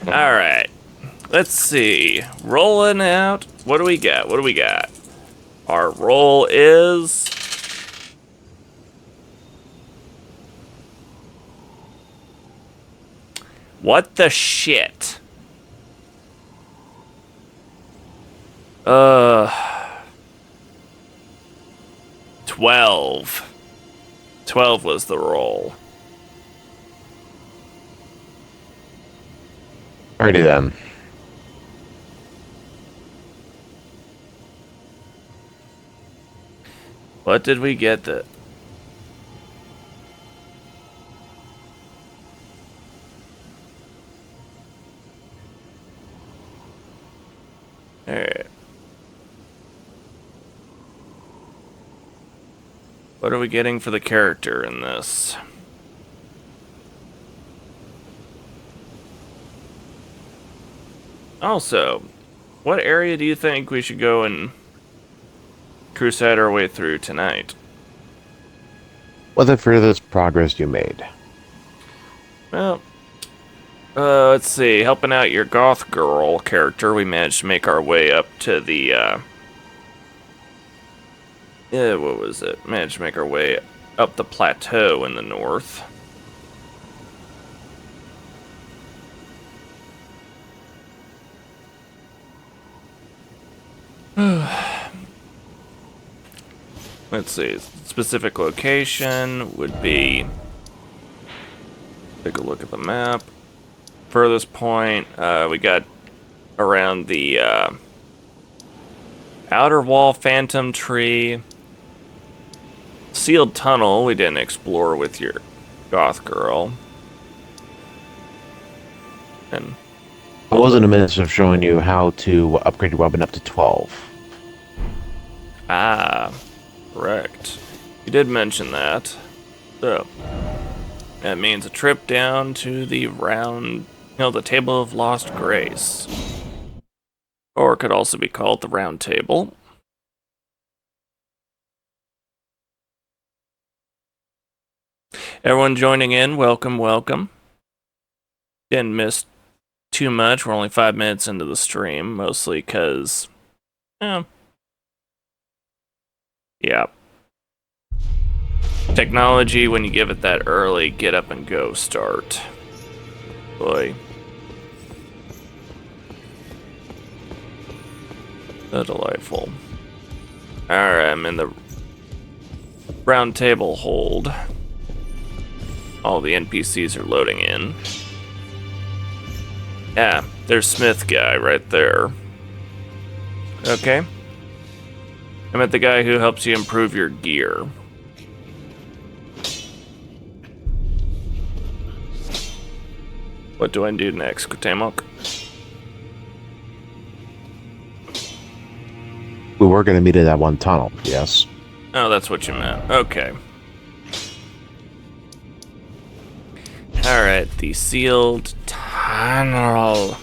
Alright. Let's see. Rolling out. What do we got? What do we got? Our roll is... What the shit? 12. 12 was the roll. Alrighty then. What did we get that? Alright. What are we getting for the character in this? Also, what area do you think we should go and crusade our way through tonight? What the furthest progress you made? Well, let's see. Helping out your goth girl character, we managed to make our way up to the, what was it? Managed to make our way up the plateau in the north. Let's see. Specific location would be... Take a look at the map. Furthest point, we got around the outer wall phantom tree. Sealed tunnel we didn't explore with your goth girl. And I was in the midst of showing you how to upgrade your weapon up to 12. correct. You did mention that. So that means a trip down to the the Table of Lost Grace. Or it could also be called the Round Table. Everyone joining in, welcome, welcome. Didn't miss too much. We're only 5 minutes into the stream, mostly because, yeah. Technology, when you give it that early, get up and go start. Boy. So delightful. Alright, I'm in the round table hold. All the NPCs are loading in. Yeah, there's Smith guy right there. Okay. I met the guy who helps you improve your gear. What do I do next, Kutemok? We were going to meet in that one tunnel, yes. Oh, that's what you meant. Okay. Alright, the sealed tunnel.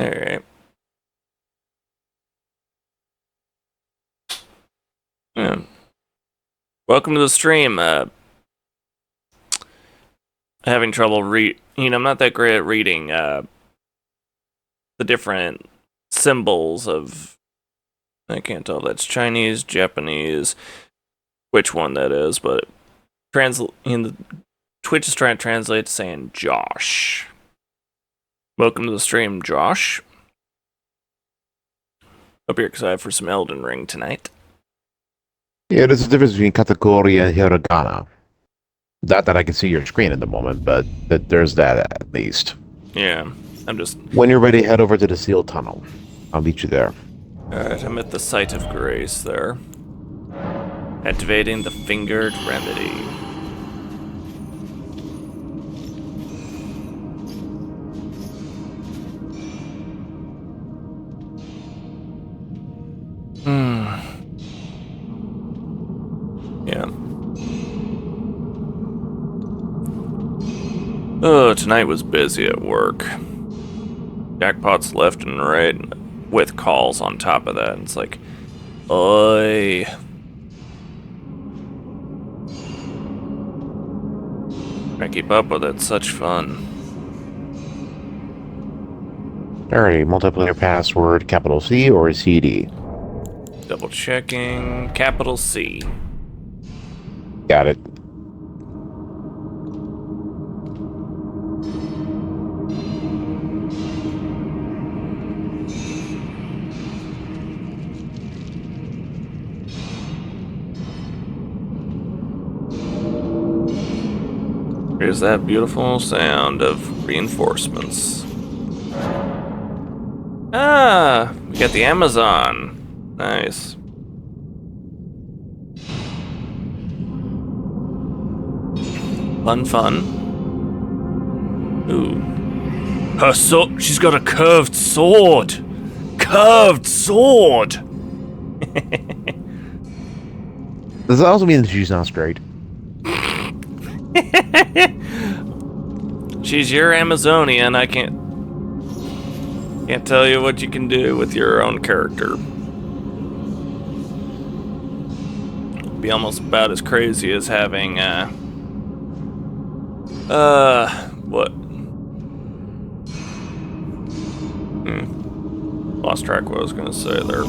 Alright. Yeah. Welcome to the stream. Having trouble I'm not that great at reading the different symbols of... I can't tell if that's Chinese, Japanese, which one that is, but Twitch is trying to translate to saying Josh. Welcome to the stream, Josh. Hope you're excited for some Elden Ring tonight. Yeah, there's a difference between katakuri and hiragana. Not that I can see your screen at the moment, but there's that at least. Yeah, I'm just... When you're ready, head over to the sealed tunnel. I'll meet you there. Alright, I'm at the site of grace there. Activating the fingered remedy. Yeah. Oh, tonight was busy at work. Jackpots left and right, with calls on top of that. It's like, oi. I keep up with it. Such fun. Alrighty, multiplayer password, capital C or CD? Double checking. Capital C. Got it. Here's that beautiful sound of reinforcements. Ah, we got the Amazon. Nice. Fun. Ooh. She's got a curved sword. Curved sword. Does that also mean that she's not straight? She's your Amazonian. I can't tell you what you can do with your own character. Be almost about as crazy as having what? Lost track what I was gonna say there. I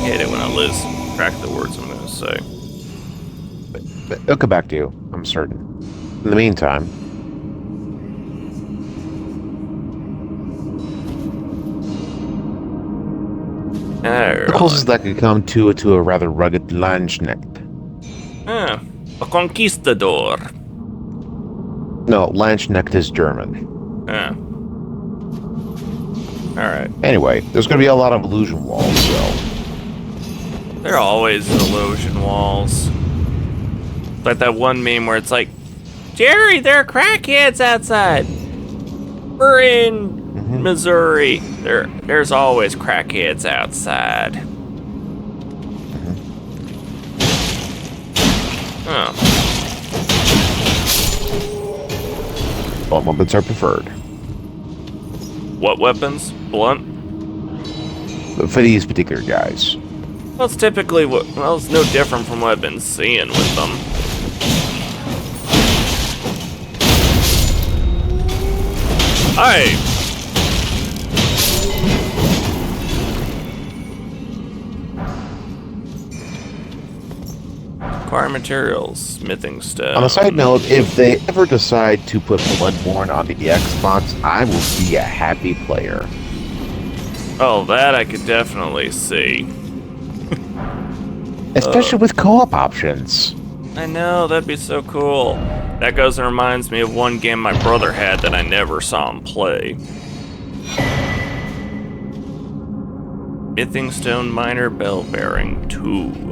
hate it when I lose track of the words I'm gonna say. But it'll come back to you, I'm certain. In the meantime, the closest that could come to a rather rugged Landsknecht. A conquistador. No, Landsknecht is German. Alright. Anyway, there's going to be a lot of illusion walls, so... There are always illusion walls. Like that one meme where it's like, Jerry, there are crackheads outside. We're in Missouri. There's always crackheads outside. Oh. Blunt weapons are preferred. What weapons? Blunt? But for these particular guys. Well, it's typically it's no different from what I've been seeing with them. Hi. Acquire materials, smithing stone. On a side note, if they ever decide to put Bloodborne on the Xbox, I will be a happy player. Oh, that I could definitely see. Especially with co-op options. I know, that'd be so cool. That goes and reminds me of one game my brother had that I never saw him play. Smithing stone miner bell bearing 2.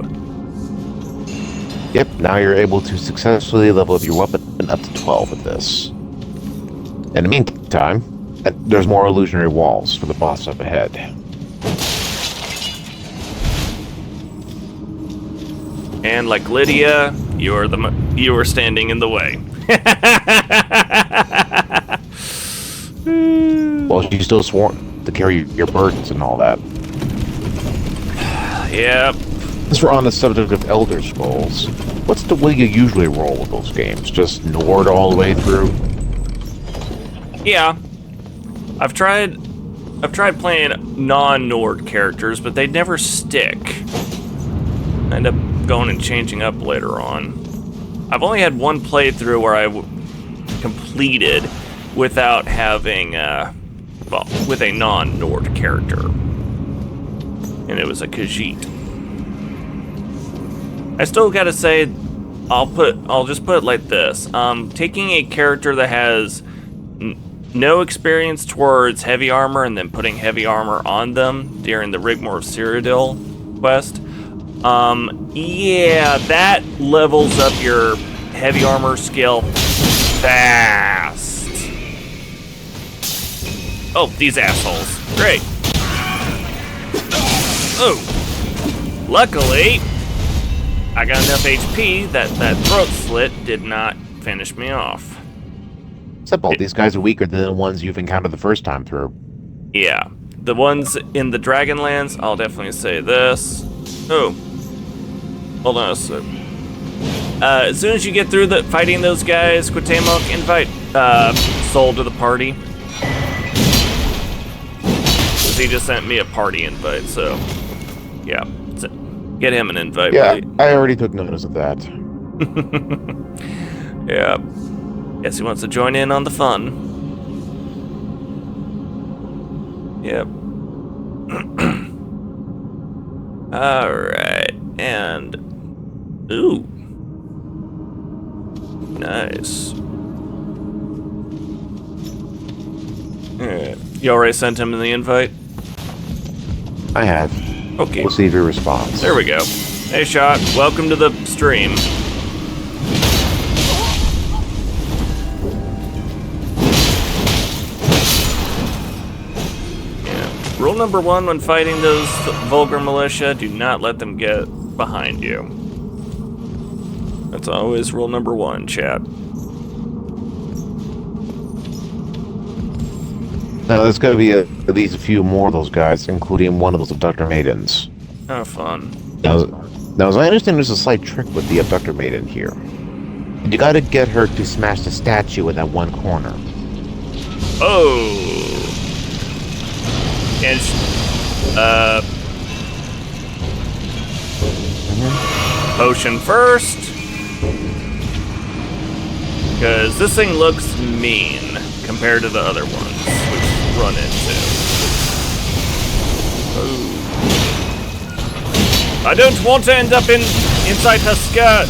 Yep, now you're able to successfully level up your weapon up to 12 with this. In the meantime, there's more illusionary walls for the boss up ahead. And like Lydia, you are standing in the way. Well, you still sworn to carry your burdens and all that. Yep. Since we're on the subject of Elder Scrolls, what's the way you usually roll with those games? Just Nord all the way through? Yeah. I've tried playing non-Nord characters, but they never stick. I end up going and changing up later on. I've only had one playthrough where I completed without having, with a non-Nord character. And it was a Khajiit. I still gotta say, I'll just put it like this. Taking a character that has no experience towards heavy armor and then putting heavy armor on them during the Rigmore of Cyrodiil quest, yeah, that levels up your heavy armor skill fast. Oh, these assholes. Great. Oh. Luckily, I got enough HP that throat slit did not finish me off. Simple, these guys are weaker than the ones you've encountered the first time through. Yeah. The ones in the Dragonlands, I'll definitely say this. Oh. Hold on a sec. as soon as you get through fighting those guys, Quatemok, invite Soul to the party. Because he just sent me a party invite, so yeah. Get him an invite, Yeah, will you? I already took notice of that. Yeah. Guess he wants to join in on the fun. Yep. Alright, and... Ooh. Nice. Alright. You already sent him the invite? I have. Okay. We'll see if he responds. There we go. Hey, Shot. Welcome to the stream. Yeah. Rule number 1 when fighting those vulgar militia, do not let them get behind you. That's always rule number 1, chat. Now, there's got to be at least a few more of those guys, including one of those abductor maidens. Oh, fun. Now, as I understand, there's a slight trick with the abductor maiden here. You got to get her to smash the statue in that one corner. Oh. And potion first. Because this thing looks mean compared to the other ones we've run into. Oh. I don't want to end up inside her skirt.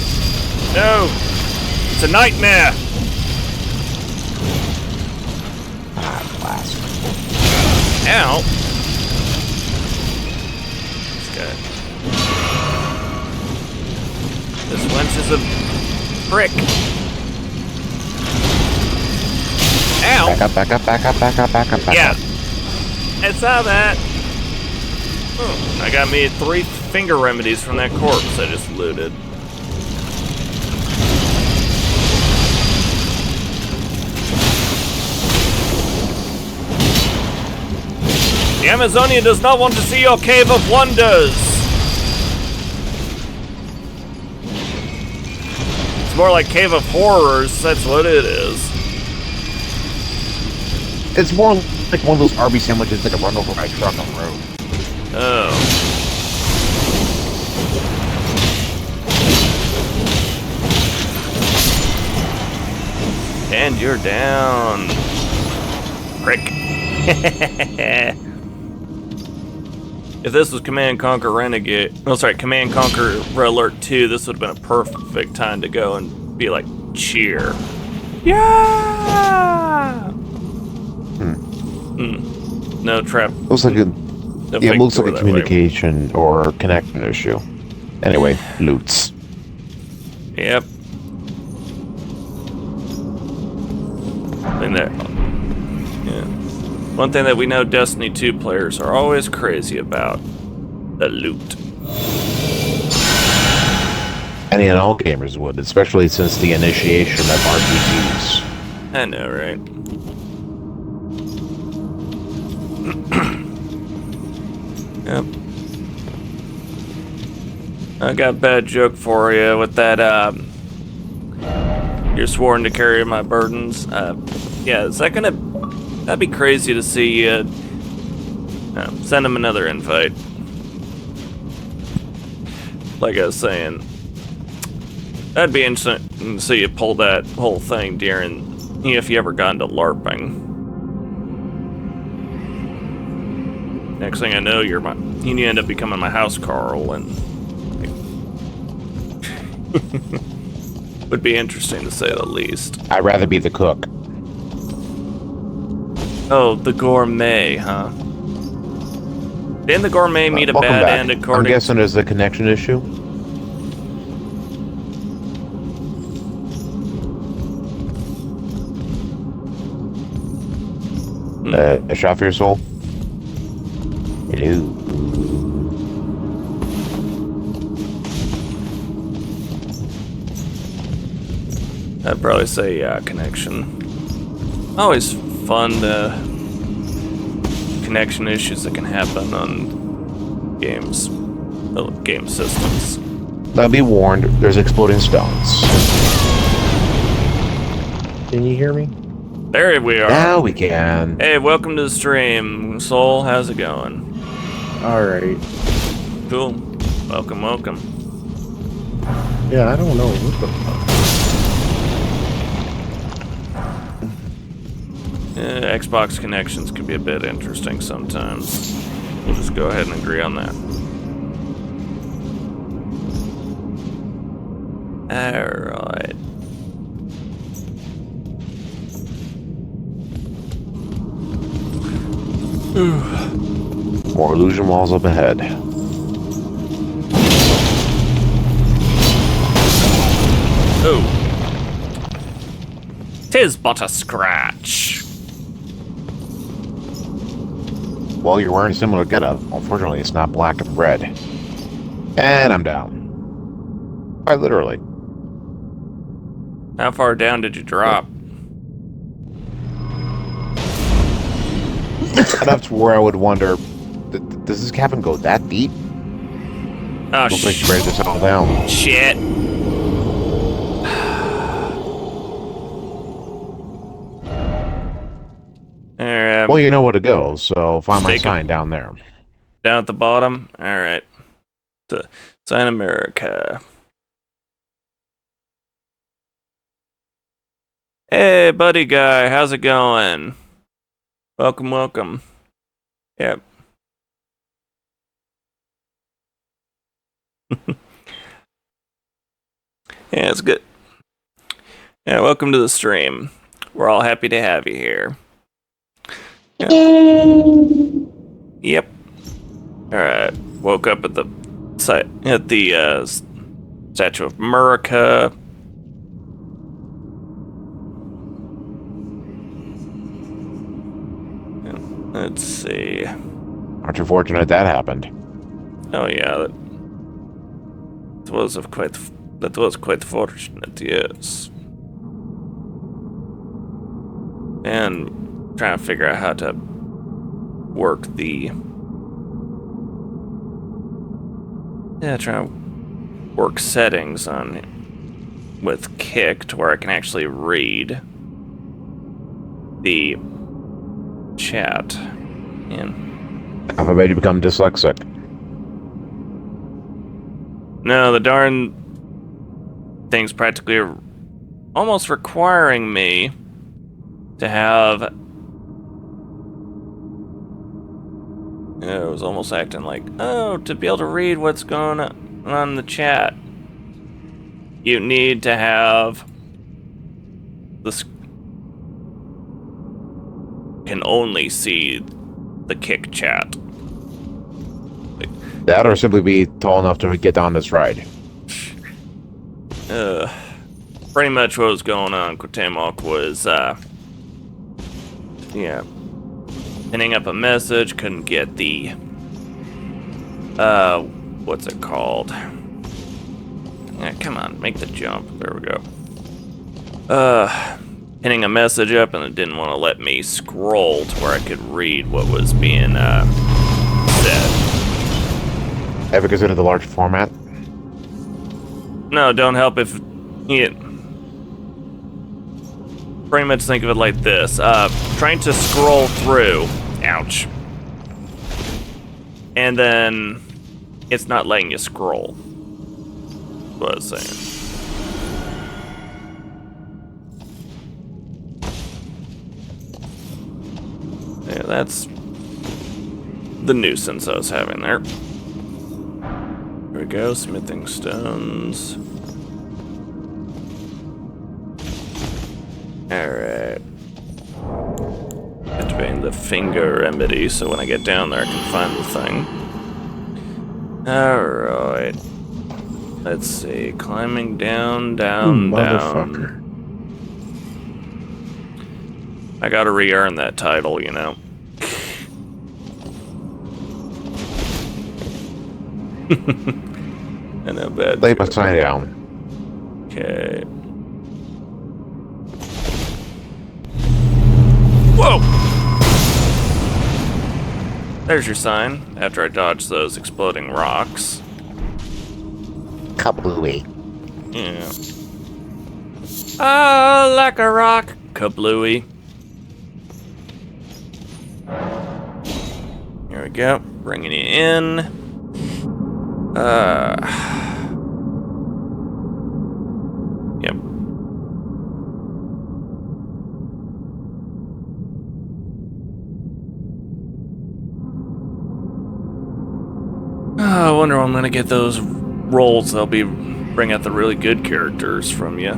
No. It's a nightmare. Blast. Ow. This guy. This wench is a prick. Ow. Back up, back up, back up, back up, back up, back Yeah. up. I saw that. Oh, I got me 3 finger remedies from that corpse I just looted. The Amazonia does not want to see your cave of wonders. It's more like cave of horrors, that's what it is. It's more like one of those Arby's sandwiches that can run over my truck on the road. Oh. And you're down. Prick. If this was Command Conquer Renegade, Command Conquer Red Alert 2, this would have been a perfect time to go and be like, cheer. Yeah! No trap. Looks like a, No yeah, it fake looks like door a that way. communication or connection issue. Anyway, loots. Yep. And that, yeah. One thing that we know Destiny 2 players are always crazy about: the loot. Any and all gamers would, especially since the initiation of RPGs. I know, right? Yep. I got a bad joke for you with that, you're sworn to carry my burdens. Yeah, is that gonna... That'd be crazy to see you... send him another invite. Like I was saying, that'd be interesting to see you pull that whole thing during... if you ever got into LARPing. Next thing I know, you end up becoming my house Carl, and would be interesting to say the least. I'd rather be the cook. Oh, the gourmet, huh? Didn't the gourmet meet a Welcome bad back. end I'm according? guessing there's a connection issue. A shot for your soul? Hello. I'd probably say connection. Always fun connection issues that can happen on games, game systems. Now be warned, there's exploding stones. Can you hear me? There we are. Now we can. Hey, welcome to the stream. Soul, how's it going? Alright. Cool. Welcome, welcome. Yeah, I don't know what the fuck. Xbox connections can be a bit interesting sometimes. We'll just go ahead and agree on that. Alright. More illusion walls up ahead. Oh. 'Tis but a scratch. Well, you're wearing a similar getup. Unfortunately, it's not black and red. And I'm down. Quite literally. How far down did you drop? Enough to where I would wonder, does this cabin go that deep? Oh, Looks like you break this all down. shit. Alright. Well, you know where to go, so find my Stake 'em. sign down there. Down at the bottom? Alright. Sign America. Hey, buddy guy, how's it going? Welcome, welcome. Yep. Yeah, it's good. Yeah, welcome to the stream. We're all happy to have you here. Yep. Alright. Woke up at the site at the Statue of America. Let's see. Aren't you fortunate that happened? Oh yeah, that was quite fortunate, yes. And trying to figure out how to work the trying to work settings on with Kick to where I can actually read the chat. And I've already become dyslexic. no, the darn thing's practically almost requiring me to have. It was almost acting like, oh, to be able to read what's going on in the chat, you need to have this. Can only see the Kick chat. That or simply be tall enough to get down this ride. Pretty much what was going on. Quatemok was, pinning up a message, couldn't get the, what's it called? Yeah, come on, make the jump. There we go. Pinning a message up, and it didn't want to let me scroll to where I could read what was being, said. Ever consider the large format? No, don't help if you pretty much think of it like this. Trying to scroll through. Ouch. And then it's not letting you scroll. That's what I was saying. Yeah, that's the nuisance I was having there. Here we go, smithing stones. Alright. Activating the finger remedy so when I get down there I can find the thing. Alright. Let's see. Climbing down, down. Motherfucker. I gotta re-earn that title, you know. I know bad. Lay my sign down. Okay. Whoa! There's your sign, after I dodge those exploding rocks. kablooey. Yeah. Ah, like a rock, kablooey. Here we go, bringing you in. Yep. I wonder when I'm gonna get those rolls. They'll bring out the really good characters from you.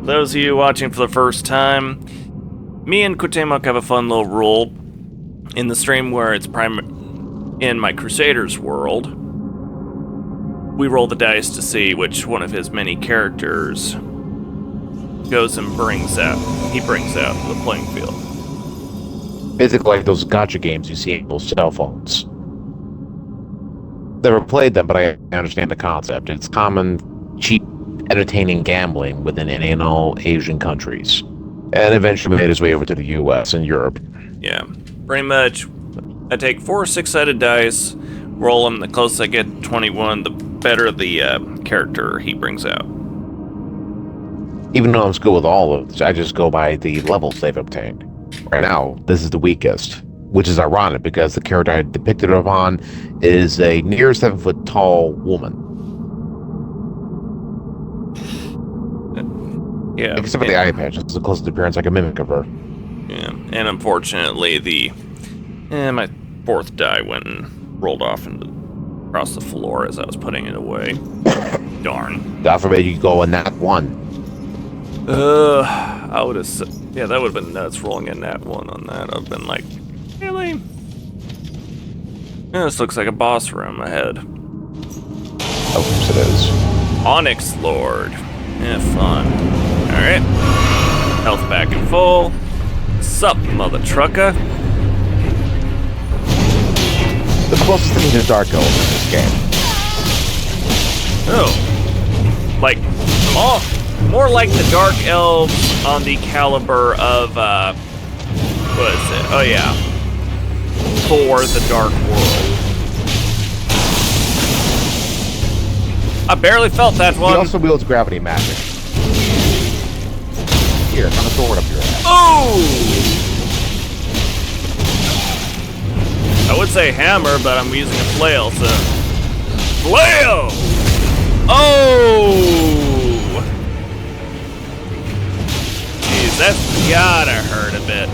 Those of you watching for the first time, me and Kutemok have a fun little rule in the stream where it's in my Crusaders world. We roll the dice to see which one of his many characters goes and brings out to the playing field. Basically like those gotcha games you see on those cell phones. Never played them, but I understand the concept. It's common, cheap, entertaining gambling within all Asian countries. And eventually made its way over to the US and Europe. Yeah, pretty much. I take 4 6-sided dice, roll them. The closer I get to 21, the better the character he brings out. Even though I'm good with all of it, I just go by the levels they've obtained. Right now, this is the weakest, which is ironic because the character I depicted it upon is a near 7-foot tall woman. Yeah. Except for the eye patch, it's the closest appearance I can mimic of her. Yeah, and unfortunately, my 4th die went and rolled off across the floor as I was putting it away. Darn. God forbid you go in that one. I would have said, yeah, that would have been nuts rolling in that one on that. I've been like, really? Yeah, this looks like a boss room ahead. Of course it is. Onyx Lord. Yeah, fun. Alright. Health back in full. Sup, mother trucker. The closest thing to Dark Elf in this game. Oh. Like, more like the Dark Elves on the caliber of, what is it? Oh, yeah. Thor, the Dark World. I barely felt that one. He also wields gravity magic. Here, I'm gonna throw it up your ass. Oh! I would say hammer, but I'm using a flail, so... Flail! Oh! Jeez, that's gotta hurt a bit.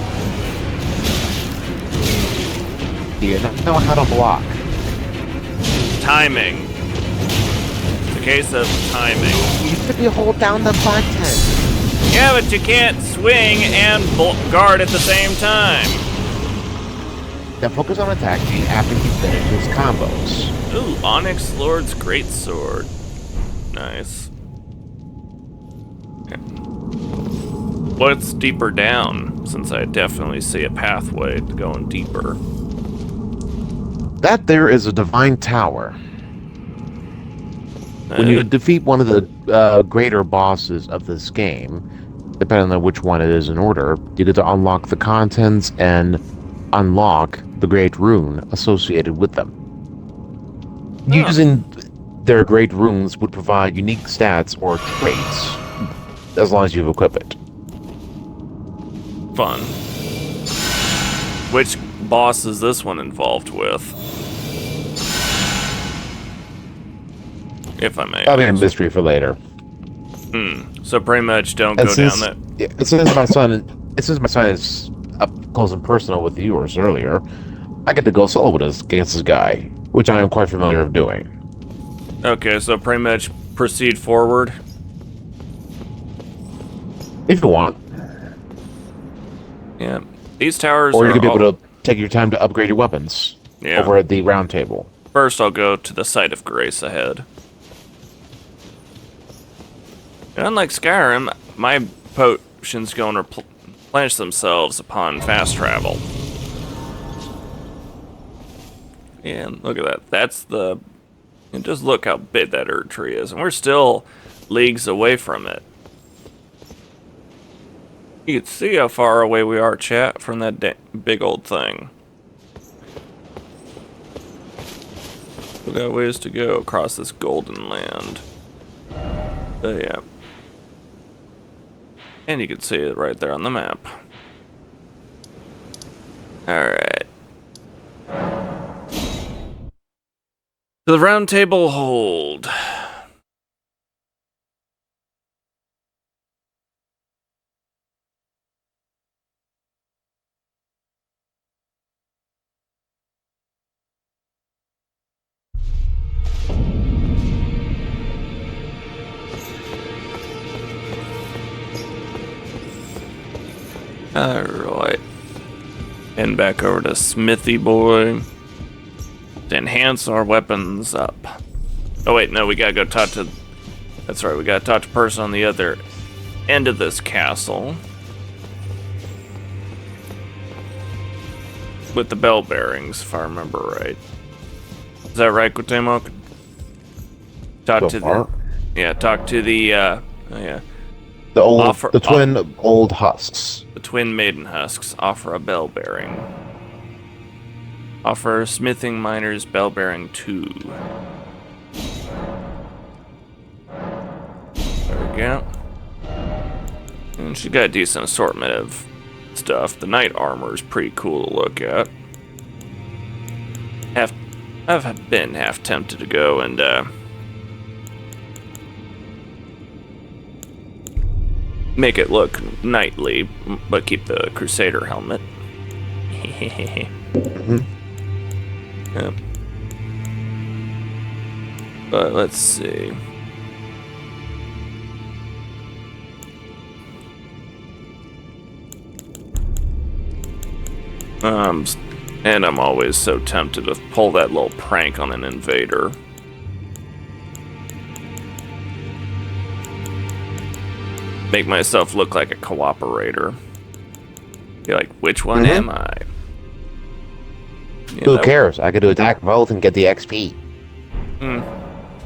Do you not know how to block? Timing. It's a case of timing. You could be hold down the button. Yeah, but you can't swing and guard at the same time. Now focus on attacking after you finish his combos. Ooh, Onyx Lord's Greatsword. Nice. Okay. What's deeper down, since I definitely see a pathway to going deeper? That there is a divine tower. When you defeat one of the greater bosses of this game, depending on which one it is in order, you get to unlock the contents and unlock the great rune associated with them. Huh. Using their great runes would provide unique stats or traits, as long as you've equipped it. Fun. Which boss is this one involved with? If I may. That'll be a mystery for later. So pretty much don't go down that. Yeah, since my son is up close and personal with yours earlier, I get to go solo with us against this guy, which I am quite familiar of doing. Okay, so pretty much proceed forward. If you want. Yeah. These towers Or you are could be able to take your time to upgrade your weapons over at the round table. First, I'll go to the site of grace ahead. And unlike Skyrim, my potions go and replenish themselves upon fast travel. And look at that. That's the... And just look how big that Erd tree is. And we're still leagues away from it. You can see how far away we are, chat, from that big old thing. We got ways to go across this golden land. But yeah. And you can see it right there on the map. Alright. To the round table hold. Alright. And back over to Smithy Boy. To enhance our weapons up. Oh wait, no, we gotta go talk to... That's right, we gotta talk to person on the other end of this castle. With the bell bearings, if I remember right. Is that right, Kutemok? Talk So to far. the... Yeah, talk to the, oh yeah. The twin old husks. The twin maiden husks offer a bell bearing. Offer smithing miners bell bearing 2. There we go. And she got a decent assortment of stuff. The knight armor is pretty cool to look at. I've been half tempted to go and make it look knightly, but keep the Crusader helmet. Mm-hmm. Yep. But let's see. And I'm always so tempted to pull that little prank on an invader. Make myself look like a cooperator. Be like, which one am I? Yeah, Who cares? I could do attack both and get the XP.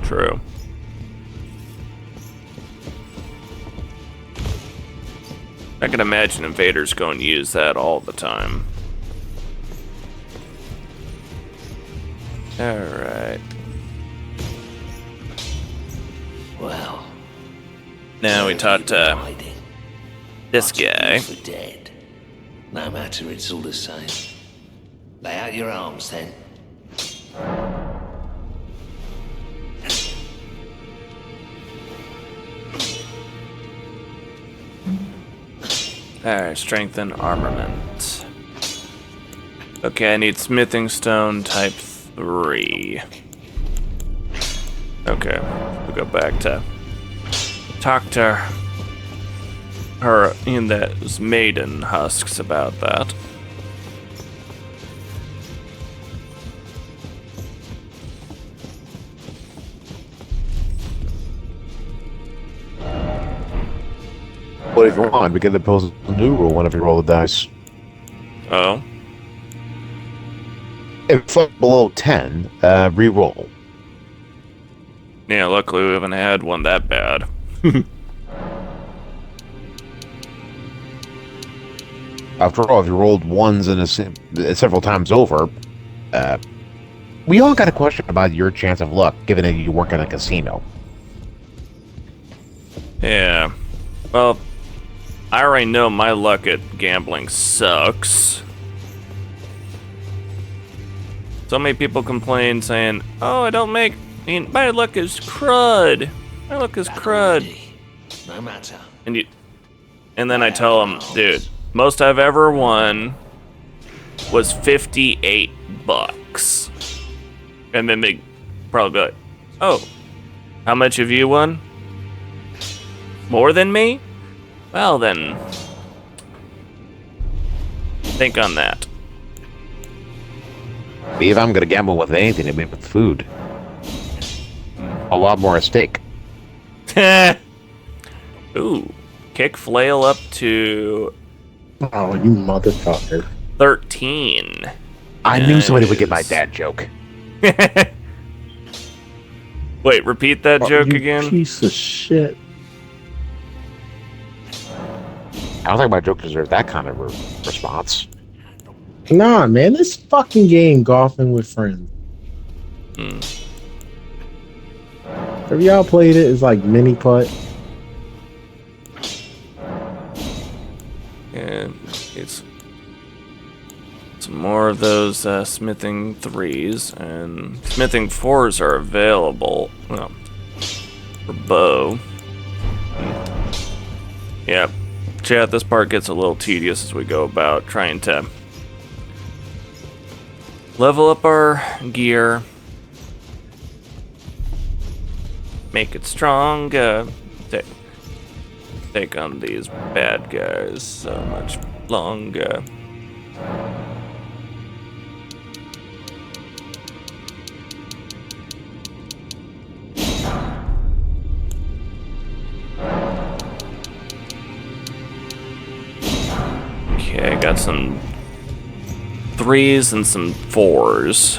True. I can imagine invaders going to use that all the time. Alright. Well, Now we talked to this guy. for dead. No matter, it's all the same. Lay out your arms then. Alright, strengthen armament. Okay, I need smithing stone type 3. Okay, we'll go back to talk to her in those maiden husks about that. What if you want? We can impose a new rule whenever you roll the dice. Oh, If it's below 10, re-roll. yeah, luckily we haven't had one that bad. After all, if you rolled ones in several times over, we all got a question about your chance of luck, given that you work in a casino. Yeah, well, I already know my luck at gambling sucks. So many people complain saying, oh, I don't make... I mean, my luck is crud. My luck is crud. No matter. And then I tell them, dude, most I've ever won was $58. And then they probably be like, oh, how much have you won? More than me? Well then, think on that. If I'm going to gamble with anything, it'd be with food. A lot more at stake. Ooh, kick flail up to Oh, you motherfucker. 13. I knew somebody would get my Nice. dad joke. Wait, repeat that joke You again? piece of shit. I don't think my joke deserves that kind of response. Nah, man, this fucking game, golfing with friends. Have y'all played it? It's like mini putt. And it's some more of those smithing 3s, and smithing 4s are available. Well, for bow. Yep. Chat, this part gets a little tedious as we go about trying to level up our gear, make it strong, take on these bad guys so much longer. Okay, I got some 3s and some 4s.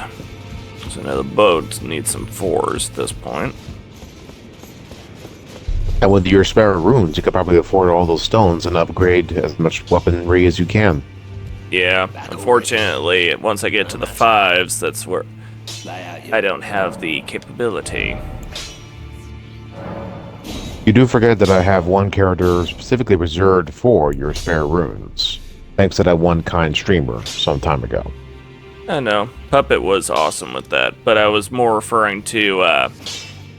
So now the boat needs some 4s at this point. And with your spare runes, you could probably afford all those stones and upgrade as much weaponry as you can. Yeah, unfortunately, once I get to the 5s, that's where I don't have the capability. You do forget that I have one character specifically reserved for your spare runes, thanks to that one kind streamer some time ago. I know, Puppet was awesome with that, but I was more referring to,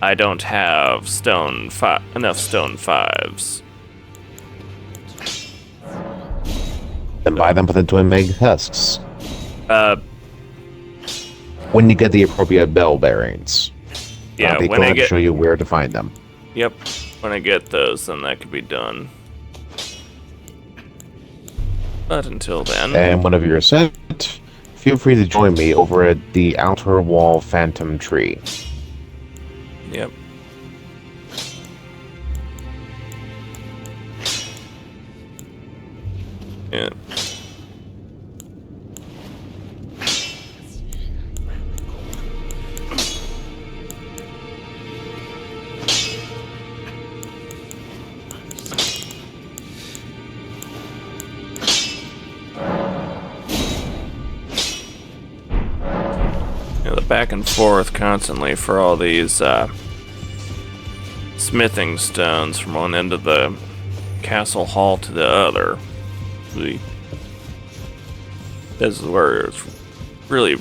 I don't have enough stone 5s. Then buy them with the twin meg husks. Uh, When you get the appropriate bell bearings. yeah, I'll be when glad I to get, show you where to find them. yep, when I get those, then that could be done. But until then, And whenever you're set, feel free to join me over at the Outer Wall Phantom Tree. yep. Yeah. The back and forth constantly for all these smithing stones from one end of the castle hall to the other. This is where it's really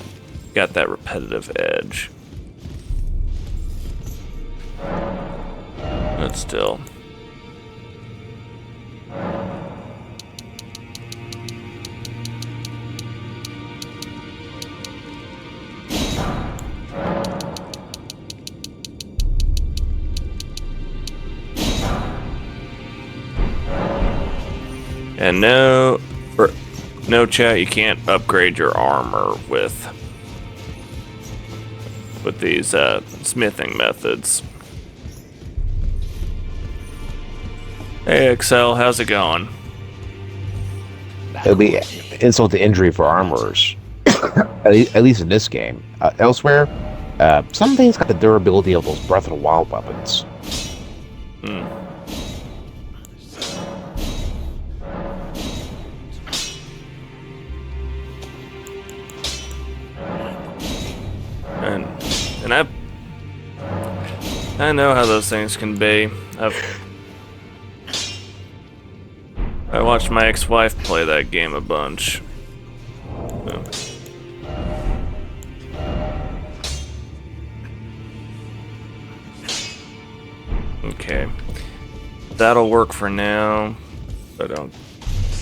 got that repetitive edge. But still. And no chat, you can't upgrade your armor with these smithing methods. Hey Excel, how's it going? It'll be insult to injury for armorers. at least in this game. Elsewhere, some things got the durability of those Breath of the Wild weapons. Hmm. And I know how those things can be. I watched my ex-wife play that game a bunch. So. Okay. That'll work for now, but don't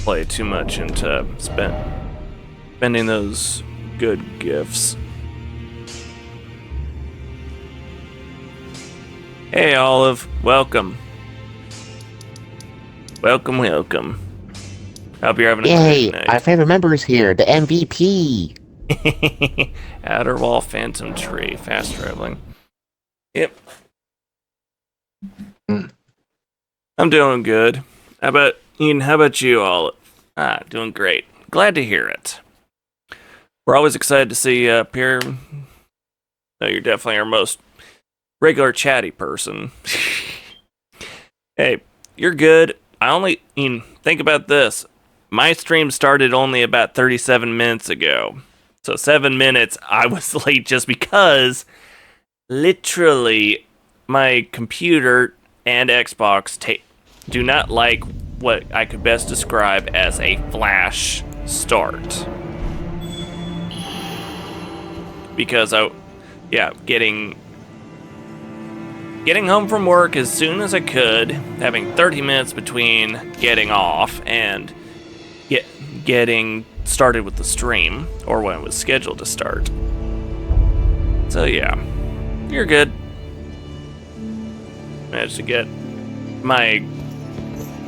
play too much into spending those good gifts. Hey Olive, welcome. Welcome. Hope you're having a Yay! great Our night. favorite member is here, the MVP. Outer Wall Phantom Tree, fast traveling. Yep. I'm doing good. How about Ian? How about you, Olive? Doing great. Glad to hear it. We're always excited to see you up here. No, you're definitely our most regular chatty person. Hey, you're good. Think about this. My stream started only about 37 minutes ago. So 7 minutes I was late just because literally my computer and Xbox do not like what I could best describe as a flash start. Because getting home from work as soon as I could, having 30 minutes between getting off and getting started with the stream, or when it was scheduled to start. So yeah, you're good. Managed to get my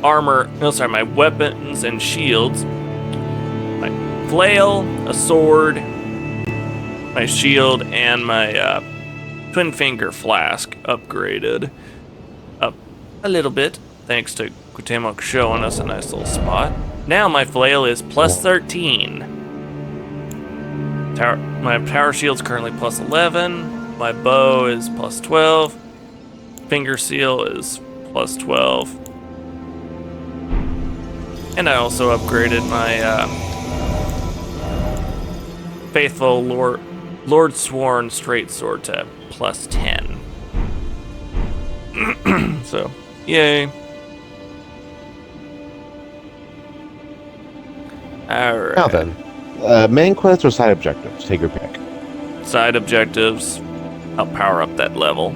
my weapons and shields, my flail, a sword, my shield, and my twin finger flask upgraded up a little bit, thanks to Cuauhtemoc showing us a nice little spot. Now my flail is plus 13. My power shield's currently plus 11. My bow is plus 12. Finger seal is plus 12. And I also upgraded my faithful Lord Sworn straight sword to plus 10. So, yay. Alright. Now then, main quests or side objectives? Take your pick. Side objectives. I'll power up that level.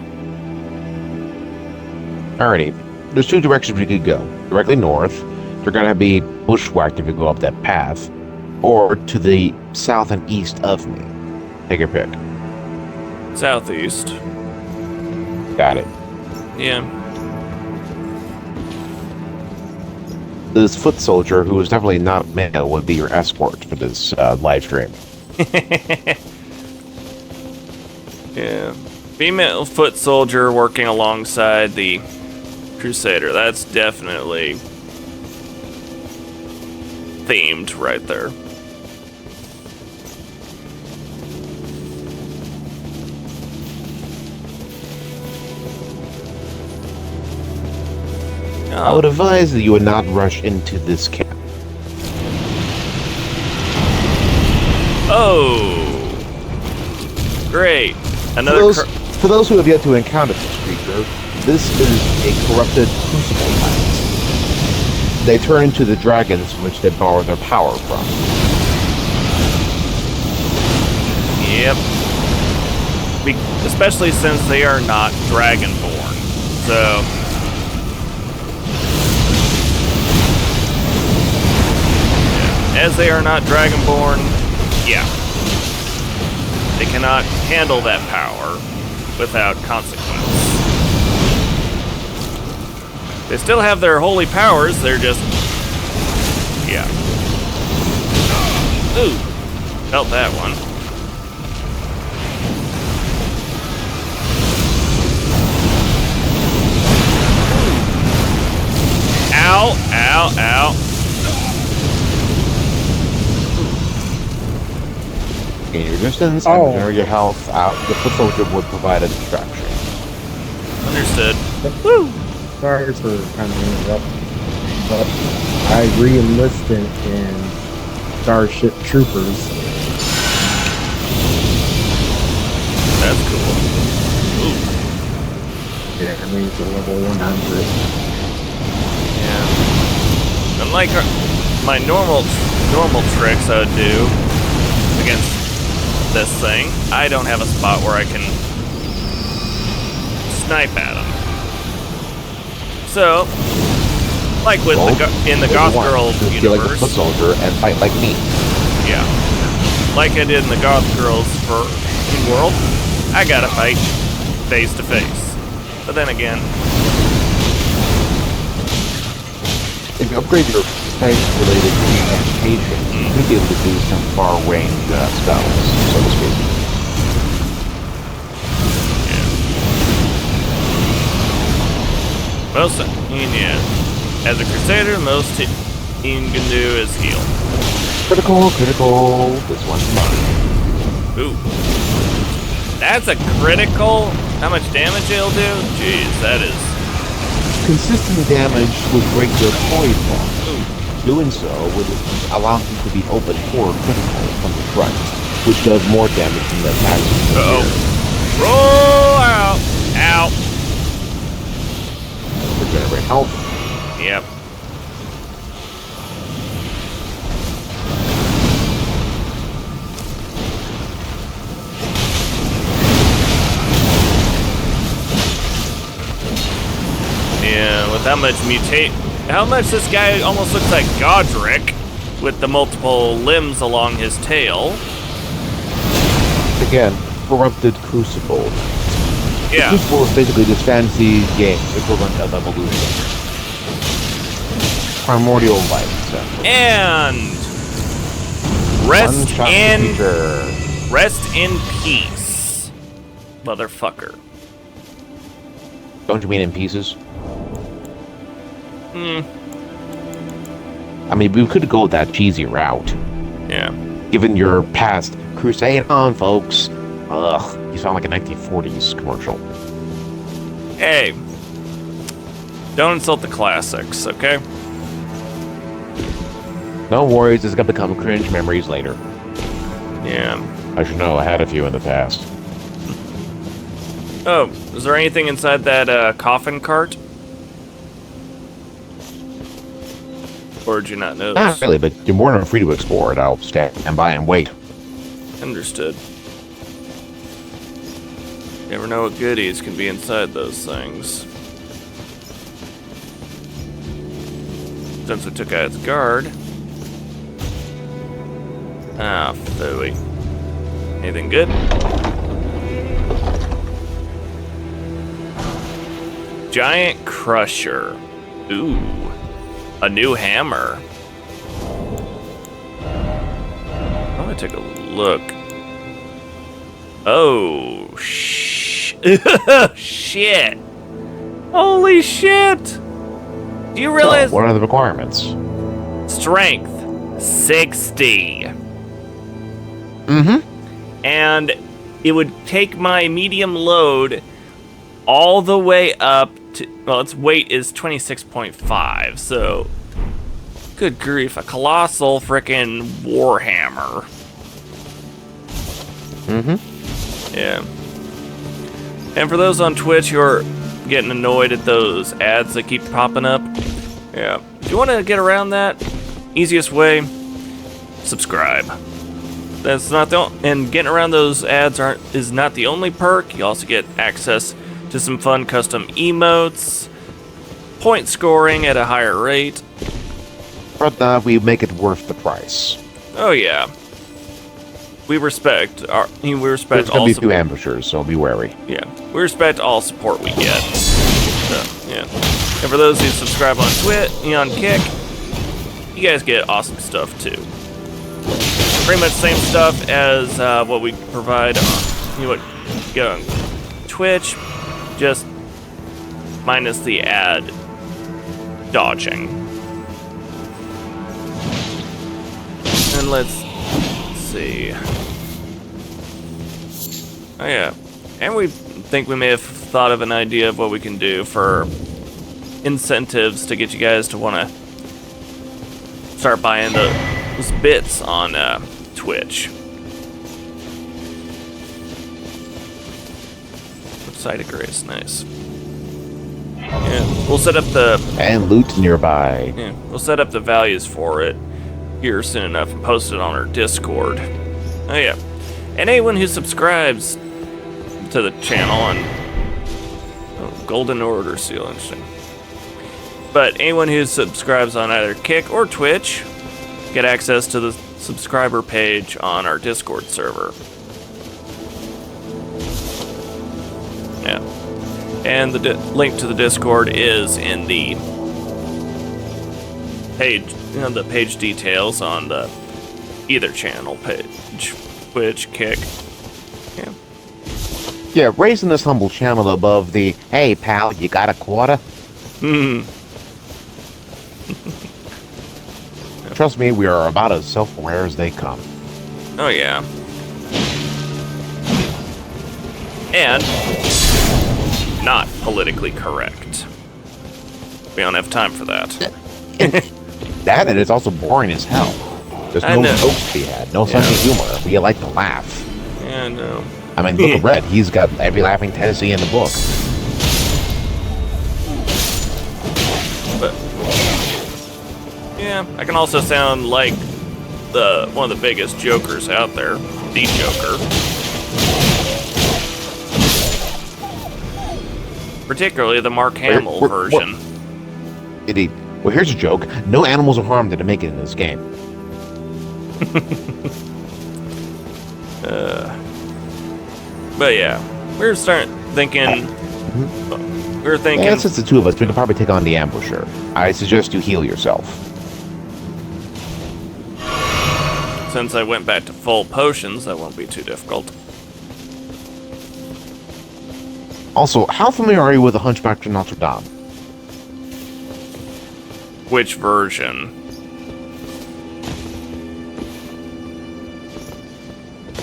Alrighty. There's two directions we could go. Directly north, you're gonna be bushwhacked if you go up that path, or to the south and east of me. Take your pick. Southeast. Got it. Yeah. This foot soldier, who is definitely not male, would be your escort for this live stream. Yeah. Female foot soldier working alongside the Crusader. That's definitely themed right there. I would advise that you would not rush into this camp. Oh, great! For those who have yet to encounter this creature, this is a corrupted crucible planet. They turn into the dragons from which they borrow their power from. Yep. Especially since they are not dragonborn, so. As they are not Dragonborn, yeah. They cannot handle that power without consequence. They still have their holy powers, they're just... yeah. Ooh, felt that one. Ow, ow, ow. Gain your distance and renew your health out. The foot soldier would provide a distraction. Understood. Woo! Sorry for kind of interrupting, but I re-enlisted in Starship Troopers. That's cool. Ooh. Yeah, I mean, it's a level 100. Yeah. Unlike my normal tricks I would do against this thing, I don't have a spot where I can snipe at them. So, like with in the Goth Girl universe, like a foot soldier and fight like me. Yeah, like I did in the Goth Girls world, I gotta fight face to face. But then again, if you upgrade your space-related education, you could be able to do some far-range spells, so to speak. Most, yeah. As a Crusader, most you can do is heal. Critical. This one's mine. Ooh. That's a critical? How much damage it'll do? Jeez, that is... Consistent damage would break your poise bond. Doing so would allow him to be open for critical from the front, which does more damage than the attacks. Uh-oh. Roll out! Ow! regenerate health. Yep. Yeah, with how much how much this guy almost looks like Godric with the multiple limbs along his tail. Again, corrupted Crucible. Yeah. The Crucible is basically this fantasy game equivalent of Evolution. Primordial life. So. And rest in peace, motherfucker. Don't you mean in pieces? Hmm. I mean, we could go that cheesy route. Yeah. Given your past, Crusade on, folks. Ugh, you sound like a 1940s commercial. Hey, don't insult the classics, okay? No worries, it's gonna become cringe memories later. Yeah. I should know, I had a few in the past. Oh, is there anything inside that coffin cart? Or did you not notice? Not really, but you're more than free to explore it. I'll stand by and wait. Understood. Never know what goodies can be inside those things. Since we took out its guard. Ah, phooey. Anything good? Giant Crusher. Ooh. A new hammer. I'm gonna take a look. Oh, shit. Holy shit. Do you realize? So, what are the requirements? Strength 60. Mm-hmm. And it would take my medium load all the way up to, well, its weight is 26.5, so good grief, a colossal frickin' warhammer. Mm-hmm. Yeah. And for those on Twitch who are getting annoyed at those ads that keep popping up, yeah, if you want to get around that, easiest way, subscribe. That's not the and getting around those ads is not the only perk. You also get access to some fun custom emotes, point scoring at a higher rate. But we make it worth the price. Oh yeah, we respect There's gonna all be a few support. ambushers, so be wary. Yeah, we respect all support we get. So, yeah, and for those who subscribe on Twitch, on Kick, you guys get awesome stuff too. Pretty much same stuff as what we provide on what you get on Twitch, just minus the ad dodging. And let's see. Oh yeah, and we think we may have thought of an idea of what we can do for incentives to get you guys to want to start buying those bits on Twitch. Side of Grace, nice. Yeah, we'll set up the And loot nearby. yeah, we'll set up the values for it here soon enough and post it on our Discord. Oh yeah, and anyone who subscribes to the channel and Golden Order seal, interesting. But anyone who subscribes on either Kick or Twitch get access to the subscriber page on our Discord server. Yeah. And the link to the Discord is in the page, the page details on the either channel page, Twitch, Kick. Yeah. Yeah, raising this humble channel above the, hey pal, you got a quarter? Trust me, we are about as self-aware as they come. Oh yeah. And not politically correct. We don't have time for that. That, and it's also boring as hell. There's I no know. jokes to be had, no sense of humor. We like to laugh. Yeah, no. I mean, look at Red. He's got every laughing Tennessee in the book. Yeah, I can also sound like one of the biggest jokers out there. The Joker. Particularly the Mark Hamill version. Indeed. Well, here's a joke. No animals are harmed to make it in this game. But yeah, we were thinking. We were thinking. Yeah, since the two of us, we could probably take on the ambusher. I suggest you heal yourself. Since I went back to full potions, that won't be too difficult. Also, how familiar are you with the Hunchback of Notre Dame? Which version?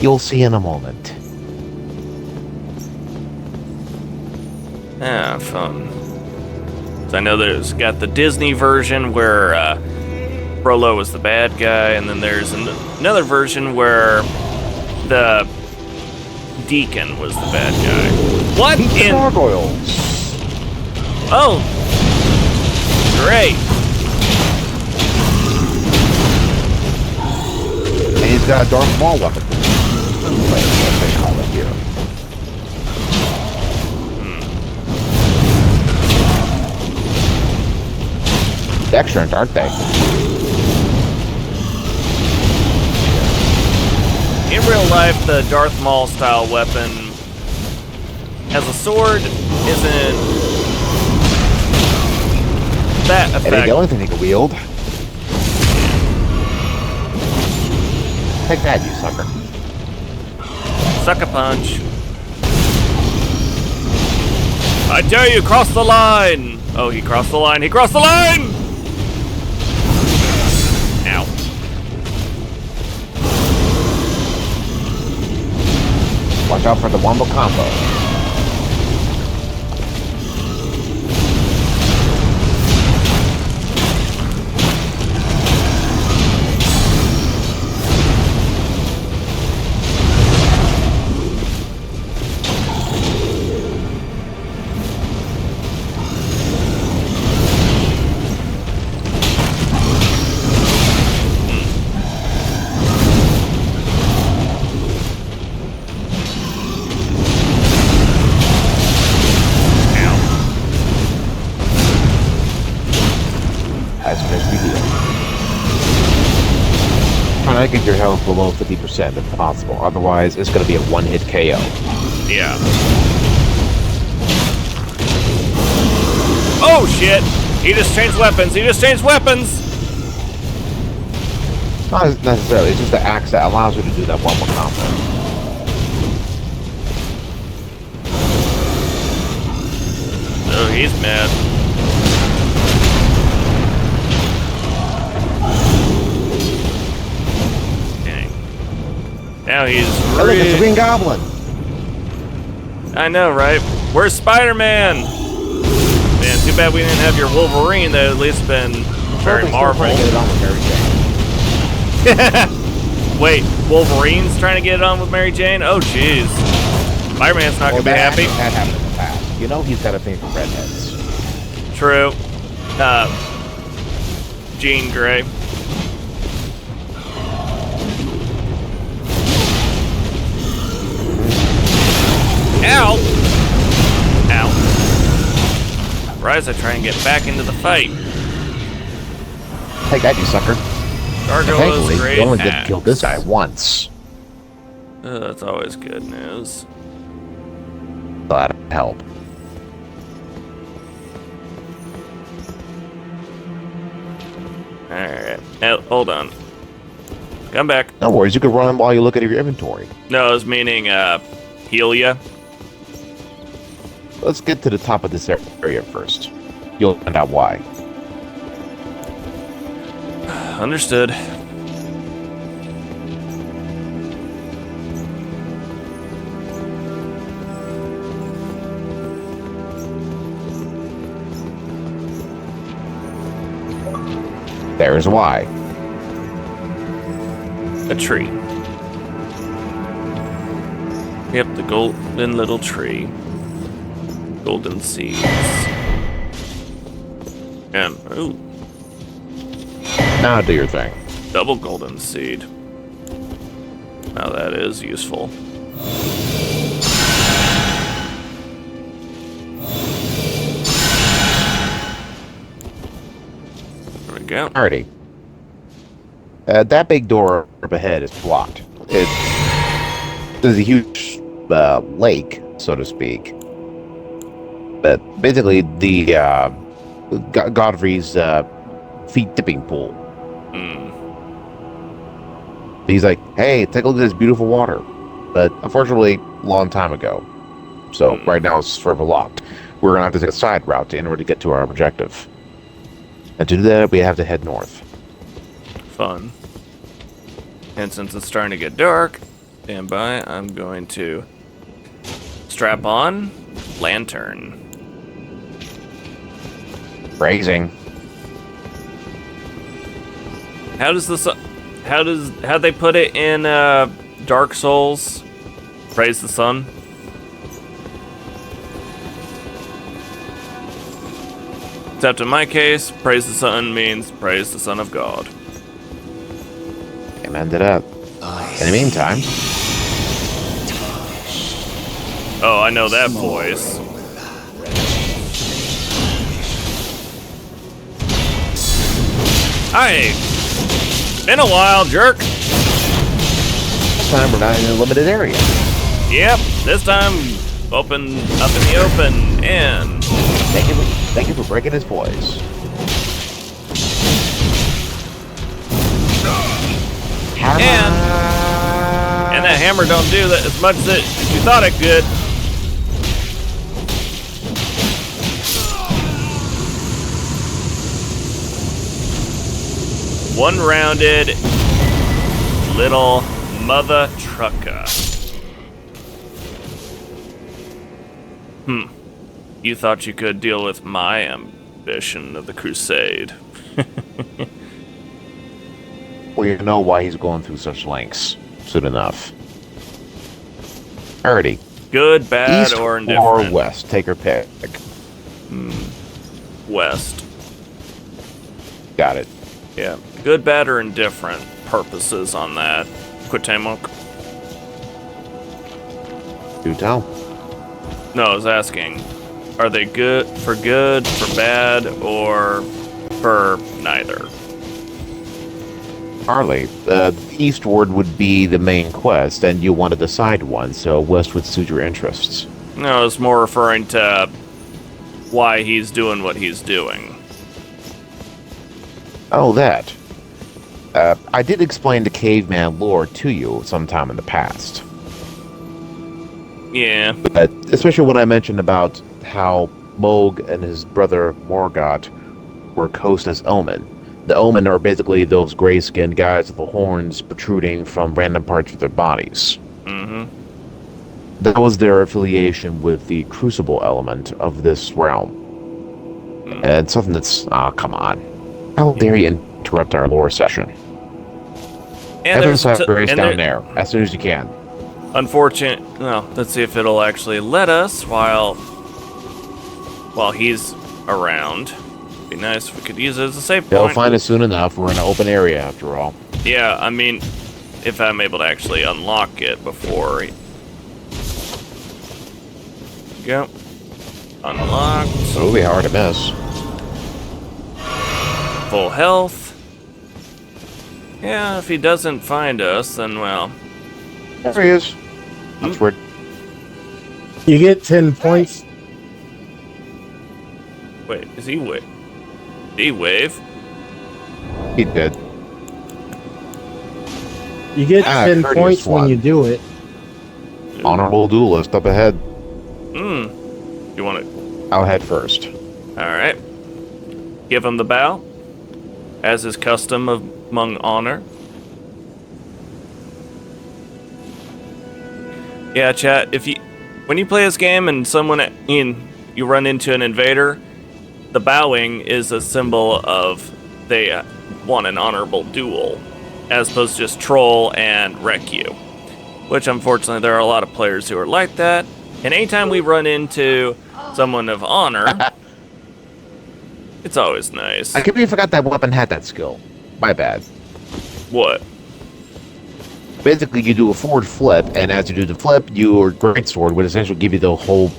You'll see in a moment. Ah, fun. So I know there's got the Disney version where Frollo was the bad guy, and then there's another version where the Deacon was the bad guy. What in gargoyles? Oh, great! And he's got a Darth Maul weapon. What they call it here. Excellent, aren't they? In real life, the Darth Maul style weapon as a sword isn't that It ain't effective. the only thing he can wield. Take that, you sucker. Sucker punch. I dare you, cross the line! Oh, he crossed the line. He crossed the line! Ow. Watch out for the wombo combo. Try to get your health below 50% if possible. Otherwise, it's going to be a one-hit KO. Yeah. Oh, shit! He just changed weapons. He just changed weapons! Not necessarily. It's just the axe that allows you to do that one-more combo. Oh, he's mad. Now he's Hey, look, it's the Green Goblin. I know, right? Where's Spider-Man? Man, too bad we didn't have your Wolverine. That at least been very Marvel. Get it on with Mary Jane. Wait, Wolverine's trying to get it on with Mary Jane? Oh, jeez. Spider-Man's not gonna be happy. That happened in the past. You know he's got a thing for redheads. True. Jean Grey. Ow! Ow. Rise, I try and get back into the fight. Take that, you sucker. Gargoyle's Thankfully, great you only did axe. kill this guy once. That's always good news. So that'll help. Alright. Now, hold on. Come back. No worries, you can run while you look at your inventory. No, I was meaning, heal ya. Let's get to the top of this area first. You'll find out why. Understood. There's why. A tree. Yep, the golden little tree. Golden seeds. And, ooh. Now do your thing. Double golden seed. Now that is useful. There we go. Alrighty. That big door up ahead is blocked. There's a huge lake, so to speak. But basically, the Godfrey's feet dipping pool. He's like, hey, take a look at this beautiful water. But unfortunately, a long time ago. So right now it's forever locked. We're going to have to take a side route in order to get to our objective. And to do that, we have to head north. Fun. And since it's starting to get dark, stand by, I'm going to strap on lantern. Phrasing. How'd they put it in Dark Souls? Praise the sun. Except in my case, praise the sun means praise the Son of God. Amen to that. In the meantime, Oh, I know that voice. Hi! Been a while, jerk. this time we're not in a limited area. Yep, this time open up in the open and Thank you for breaking his voice. and that hammer don't do that as much as you thought it could. One-rounded little mother trucker. You thought you could deal with my ambition of the Crusade. Well, you know why he's going through such lengths. Soon enough. Alrighty. Good, bad, East or indifferent? or west? Take your pick. West. Got it. Yeah. Good, bad, or indifferent purposes on that. Quatemok? Do tell. No, I was asking. Are they good, for bad, or for neither? Harley, eastward would be the main quest, and you want to decide one, so west would suit your interests. No, I was more referring to why he's doing what he's doing. Oh, that. I did explain the caveman lore to you sometime in the past. Yeah. But especially when I mentioned about how Moog and his brother Morgoth were cursed as Omen. The Omen are basically those gray-skinned guys with the horns protruding from random parts of their bodies. Mm-hmm. That was their affiliation with the Crucible element of this realm. And something that's... come on. How dare you interrupt our lore session? And Evan's there's Grace down there, as soon as you can. Unfortunate. Well, let's see if it'll actually let us while he's around. Be nice if we could use it as a safe They'll point. find us soon enough. We're in an open area, after all. Yeah, I mean, if I'm able to actually unlock it before. Go. Unlocked. So it'll be hard to miss. Full health. Yeah, if he doesn't find us, then well. There he is. That's weird. You get 10 points. Wait, is he wave? Did he wave? He did. You get 10 courteous points when one. you do it. Honorable duelist up ahead. You want to? I'll head first. All right. Give him the bow, as is custom among honor. Yeah, chat. When you play this game and you run into an invader, the bowing is a symbol of they won an honorable duel, as opposed to just troll and wreck you. Which, unfortunately, there are a lot of players who are like that. And anytime we run into someone of honor, it's always nice. I completely forgot that weapon had that skill. My bad. What? Basically, you do a forward flip, and as you do the flip, your greatsword would essentially give you the whole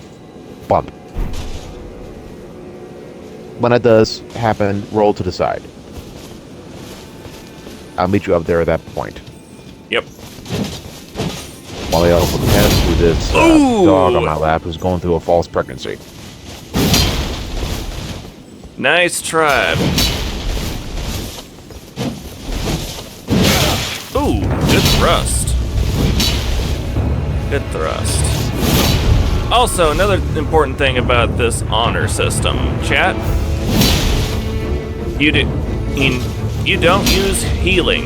bump. When it does happen, roll to the side. I'll meet you up there at that point. Yep. While I also pass through this Ooh! dog on my lap who's going through a false pregnancy. Nice try. Ooh, good thrust. Good thrust. Also, another important thing about this honor system, chat. You don't use healing.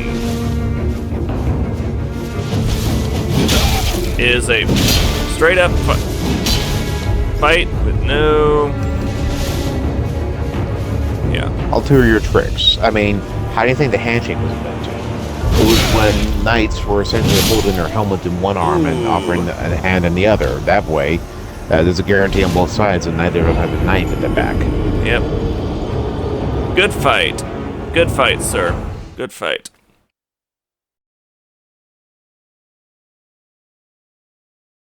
It is a straight up fight with no. Yeah. Ulterior tricks. I mean, how do you think the handshake was invented? It was when knights were essentially holding their helmet in one arm and offering a hand in the other. That way, there's a guarantee on both sides that neither of them have a knife at the back. Yep. Good fight. Good fight, sir. Good fight.